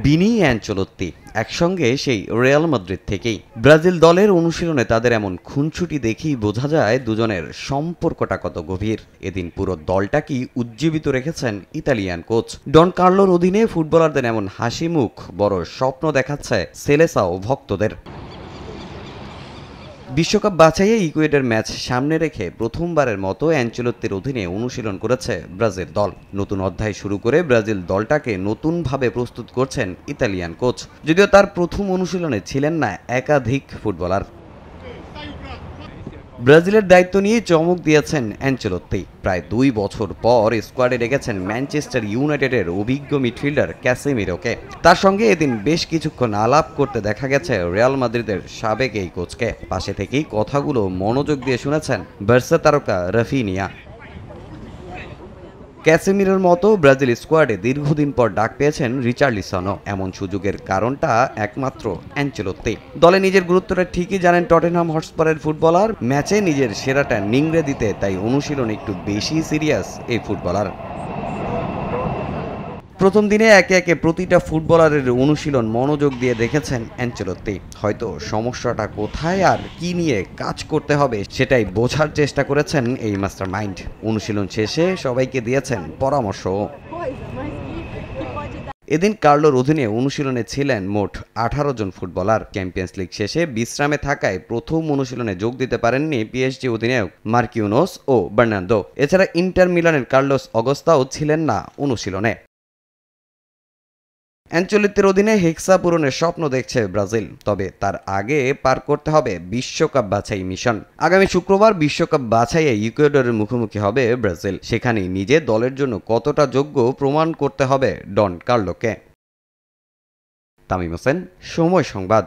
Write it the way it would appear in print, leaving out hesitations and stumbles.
বিনি অ্যানচেলোত্তি একসঙ্গে সেই রিয়াল মাদ্রিদ থেকেই ব্রাজিল দলের অনুশীলনে তাদের এমন খুনসুটি দেখেই বোঝা যায় দুজনের সম্পর্কটা কত গভীর। এদিন পুরো দলটাকেই উজ্জীবিত রেখেছেন ইতালিয়ান কোচ ডন কার্লোর অধীনে। ফুটবলারদের এমন হাসি মুখ বড় স্বপ্ন দেখাচ্ছে সেলেসাও ভক্তদের। বিশ্বকাপ বাছাইয়ে ইকুয়েডর ম্যাচ সামনে রেখে প্রথমবারের মতো অ্যানচেলোত্তির অধীনে অনুশীলন করেছে ব্রাজিল দল। নতুন অধ্যায় শুরু করে ব্রাজিল দলটাকে নতুনভাবে প্রস্তুত করছেন ইতালিয়ান কোচ, যদিও তার প্রথম অনুশীলনে ছিলেন না একাধিক ফুটবলার। ব্রাজিলের দায়িত্ব নিয়ে চমক দিয়েছেন অ্যানচেলোত্তি। প্রায় 2 বছর পর স্কোয়াডে রেখেছেন ম্যানচেস্টার ইউনাইটেডের অভিজ্ঞ মিডফিল্ডার ক্যাসেমিরোকে। তার সঙ্গে এদিন বেশ কিছুক্ষণ আলাপ করতে দেখা গেছে রিয়াল মাদ্রিদের সাবেক এই কোচকে। পাশে থেকেই কথাগুলো মনোযোগ দিয়ে শুনেছেন বার্সা তারকা রাফিনিয়া। ক্যাসেমিরোর মতো ব্রাজিল স্কোয়াডে দীর্ঘদিন পর ডাক পেয়েছেন রিচার্লিসনও। এমন সুযোগের কারণটা একমাত্র অ্যানচেলোত্তি। দলে নিজের গুরুত্বটা ঠিকই জানেন টটেনহাম হটস্পারের ফুটবলার। ম্যাচে নিজের সেরাটা নিংড়ে দিতে তাই অনুশীলন একটু বেশি সিরিয়াস এই ফুটবলার। প্রথম দিনে একে একে প্রতিটা ফুটবলারের অনুশীলন মনোযোগ দিয়ে দেখেছেন অ্যানচেলোত্তি। হয়তো সমস্যাটা কোথায় আর কি নিয়ে কাজ করতে হবে সেটাই বোঝার চেষ্টা করেছেন এই মাস্টার মাইন্ড। অনুশীলন শেষে সবাইকে দিয়েছেন পরামর্শ। এদিন কার্লোর অধীনে অনুশীলনে ছিলেন মোট 18 জন ফুটবলার। চ্যাম্পিয়ন্স লিগ শেষে বিশ্রামে থাকায় প্রথম অনুশীলনে যোগ দিতে পারেননি পিএসজি অধিনায়ক মার্কিউনোস ও বার্নার্দো। এছাড়া ইন্টার মিলানের কার্লোস অগস্তাও ছিলেন না অনুশীলনে। অ্যানচেলোত্তির অধীনে হেক্সা পূরণের স্বপ্ন দেখছে ব্রাজিল, তবে তার আগে পার করতে হবে বিশ্বকাপ বাছাই মিশন। আগামী শুক্রবার বিশ্বকাপ বাছাইয়ে ইকুয়েডরের মুখোমুখি হবে ব্রাজিল। সেখানেই নিজে দলের জন্য কতটা যোগ্য প্রমাণ করতে হবে ডন কার্লোকে। তামিম হোসেন, সময় সংবাদ।